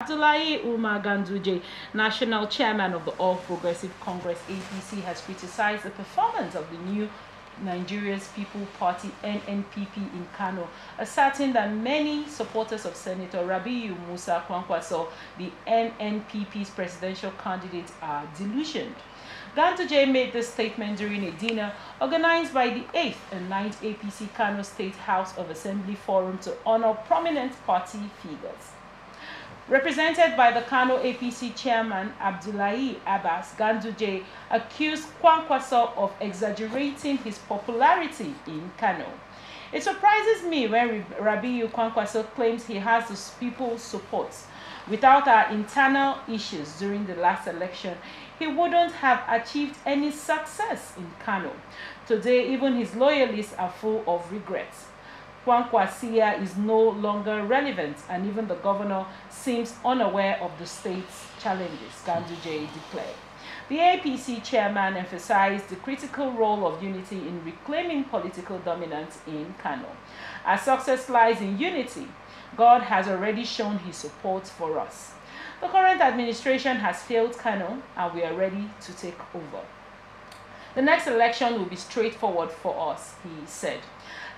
Abdullahi Umar Ganduje, National Chairman of the All Progressive Congress APC, has criticized the performance of the new Nigeria's People Party NNPP in Kano, asserting that many supporters of Senator Rabiu Musa Kwankwaso, the NNPP's presidential candidate, are delusioned. Ganduje made this statement during a dinner organized by the 8th and 9th APC Kano State House of Assembly Forum to honor prominent party figures. Represented by the Kano APC chairman Abdullahi Abbas, Ganduje accused Kwankwaso of exaggerating his popularity in Kano. It surprises me when Rabiu Kwankwaso claims he has the people's support. Without our internal issues during the last election, he wouldn't have achieved any success in Kano. Today, even his loyalists are full of regrets. Kwankwaso is no longer relevant, and even the governor seems unaware of the state's challenges, Ganduje declared. The APC chairman emphasized the critical role of unity in reclaiming political dominance in Kano. Our success lies in unity. God has already shown his support for us. The current administration has failed Kano, and we are ready to take over. The next election will be straightforward for us, he said.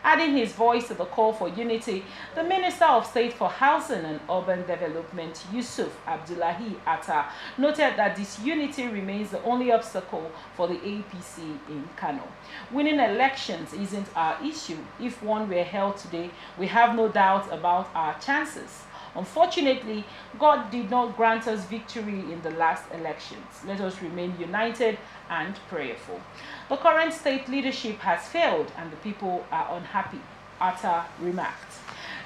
Adding his voice to the call for unity, the Minister of State for Housing and Urban Development, Yusuf Abdullahi Atta, noted that disunity remains the only obstacle for the APC in Kano. Winning elections isn't our issue. If one were held today, we have no doubt about our chances. Unfortunately, God did not grant us victory in the last elections. Let us remain united and prayerful. The current state leadership has failed and the people are unhappy, Atta remarked.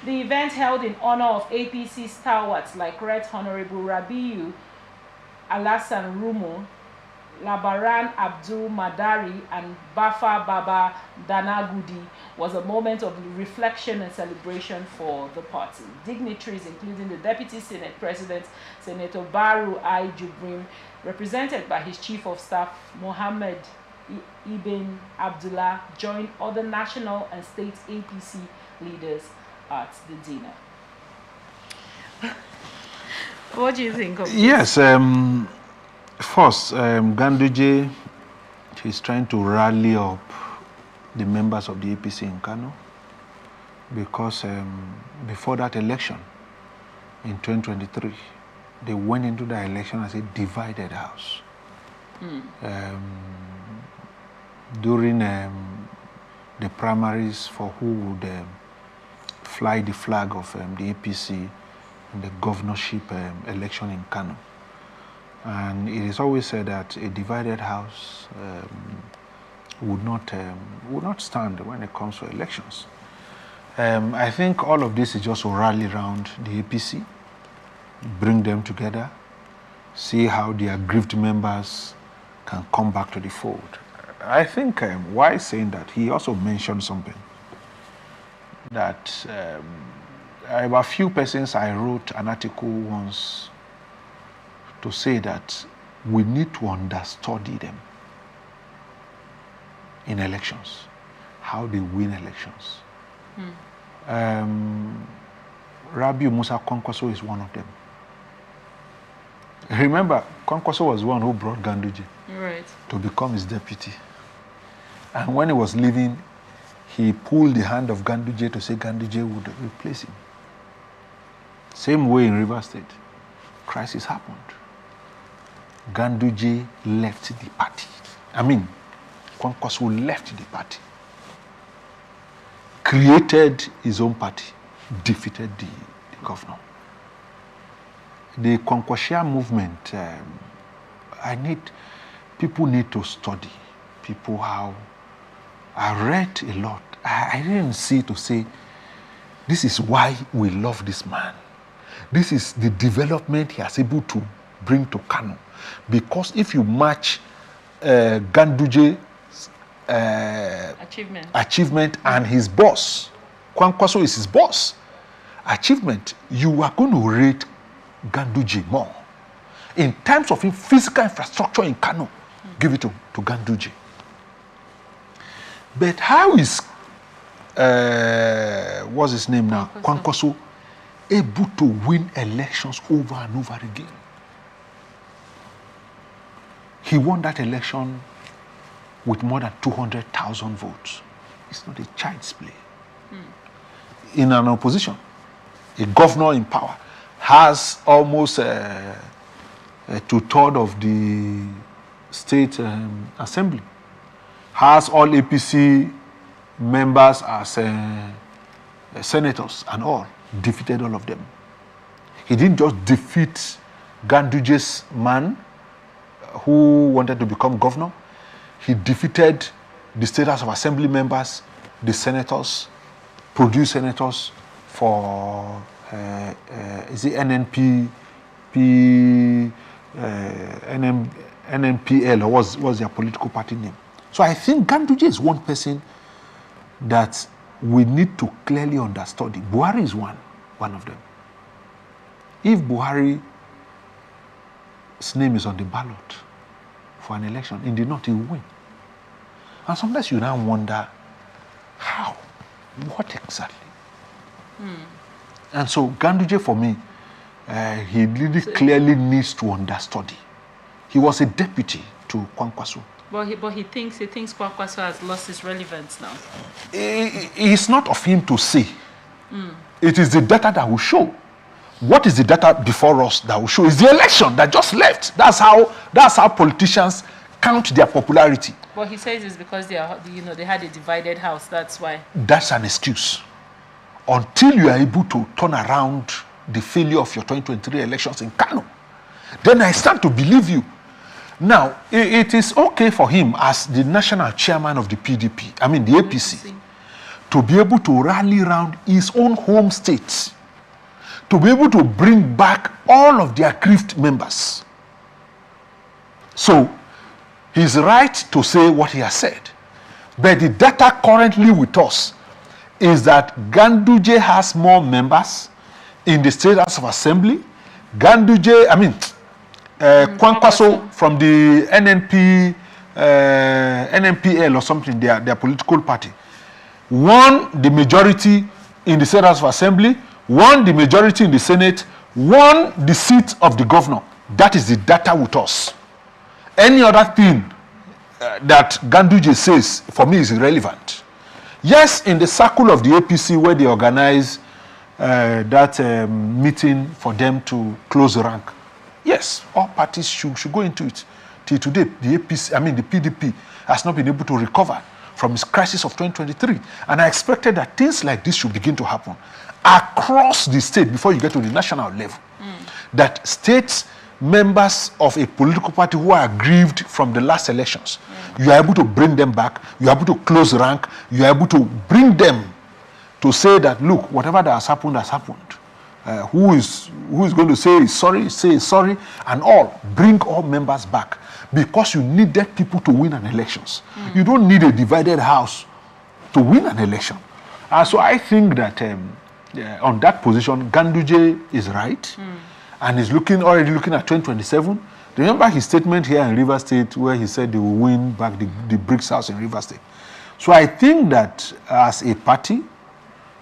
The event held in honor of APC stalwarts like Right Honorable Rabiu Alasan Rumo, Labaran Abdul Madari, and Bafa Baba Danagudi was a moment of reflection and celebration for the party. Dignitaries, including the Deputy Senate President, Senator Baru I. Jubrim, represented by his Chief of Staff, Mohammed Ibn Abdullah, joined other national and state APC leaders at the dinner. What do you think of this? Yes, first, Ganduje is trying to rally up the members of the APC in Kano because before that election in 2023, they went into the election as a divided house. During the primaries for who would fly the flag of the APC in the governorship election in Kano. And it is always said that a divided house would not stand when it comes to elections. I think all of this is just to rally around the APC, bring them together, see how the aggrieved members can come back to the fold. I think why saying that, he also mentioned something that about a few persons, I wrote an article once to say that we need to understudy them in elections, how they win elections. Rabiu Musa Kwankwaso is one of them. Remember, Kwankwaso was the one who brought Ganduje to become his deputy. And when he was leaving, he pulled the hand of Ganduje to say Ganduje would replace him. Same way in River State, crisis happened. Ganduje left the party. Kwankwaso left the party, created his own party, defeated the governor. The Kwankwaso movement, people need to study people how. I read a lot. I didn't see to say, this is why we love this man. This is the development he has able to bring to Kano. Because if you match Ganduje's achievement and his boss, Kwankwaso is his boss, achievement, you are going to rate Ganduje more. In terms of physical infrastructure in Kano, give it to Ganduje. But how is, what's his name now? Kwankwaso able to win elections over and over again. He won that election with more than 200,000 votes. It's not a child's play. In an opposition, a governor in power has almost a two-thirds of the state assembly, has all APC members as senators and all, defeated all of them. He didn't just defeat Ganduje's man who wanted to become governor. He defeated the state House of Assembly members, the senators, produced senators for is it NNPP, NNPL, or what's their political party name? So I think Ganduje is one person that we need to clearly understudy. Buhari is one of them. If Buhari's name is on the ballot for an election in the north, he will win. And sometimes you now wonder, how? What exactly? And so Ganduje, for me, he really clearly needs to understudy. He was a deputy to Kwankwaso. But he thinks Kwankwaso has lost his relevance now. It's not of him to say. It is the data that will show. What is the data before us that will show? It's the election that just left. That's how politicians count their popularity. But he says it's because they had a divided house. That's why. That's an excuse. Until you are able to turn around the failure of your 2023 elections in Kano, then I start to believe you. Now, it is okay for him as the national chairman of the PDP, I mean the APC, to be able to rally around his own home state, to be able to bring back all of their aggrieved members. So, he's right to say what he has said. But the data currently with us is that Ganduje has more members in the State House of Assembly. Kwankwaso from the NNPL or something, their political party, won the majority in the State House of Assembly, won the majority in the Senate, won the seat of the governor. That is the data with us. Any other thing that Ganduje says, for me, is irrelevant. Yes, in the circle of the APC where they organize that meeting for them to close the rank, yes, all parties should go into it. Till today, the PDP has not been able to recover from its crisis of 2023. And I expected that things like this should begin to happen across the state before you get to the national level. That states members of a political party who are aggrieved from the last elections, you are able to bring them back, you are able to close the rank, you are able to bring them to say that, look, whatever that has happened has happened. Who is going to say sorry, and all. Bring all members back, because you needed people to win an elections. You don't need a divided house to win an election. So I think that on that position, Ganduje is right, and is already looking at 2027. Remember his statement here in Rivers State where he said they will win back the bricks house in Rivers State. So I think that as a party,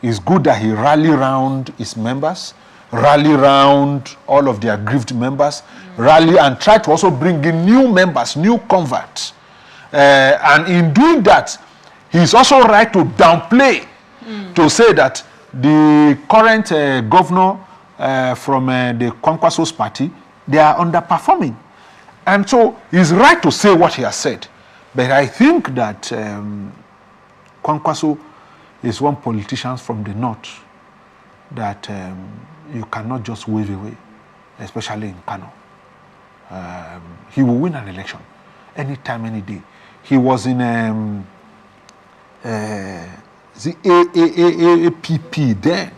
it's good that he rally around his members, rally around all of their aggrieved members, rally and try to also bring in new members, new converts. And in doing that, he's also right to downplay, to say that the current governor from the Kwankwaso's party, they are underperforming. And so he's right to say what he has said. But I think that Kwankwaso is one politician from the north that you cannot just wave away, especially in Kano. He will win an election anytime, any day. He was in the APP then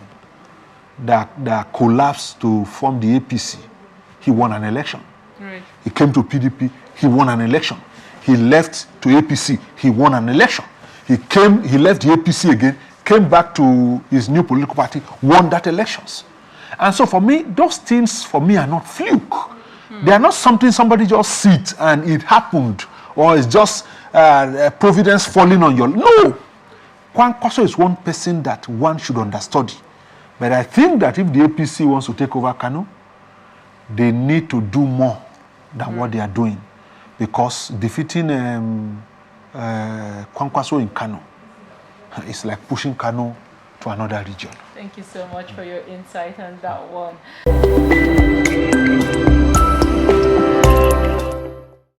that collapsed to form the APC. He won an election. Right. He came to PDP, he won an election. He left to APC, he won an election. He left the APC again, came back to his new political party, won that elections. And so for me, those things for me are not fluke. They are not something somebody just sits and it happened, or it's just providence falling on your... No! Kwankwaso is one person that one should understudy. But I think that if the APC wants to take over Kano, they need to do more than what they are doing, because defeating Kwankwaso in Kano is like pushing Kano to another region. Thank you so much for your insight on that one.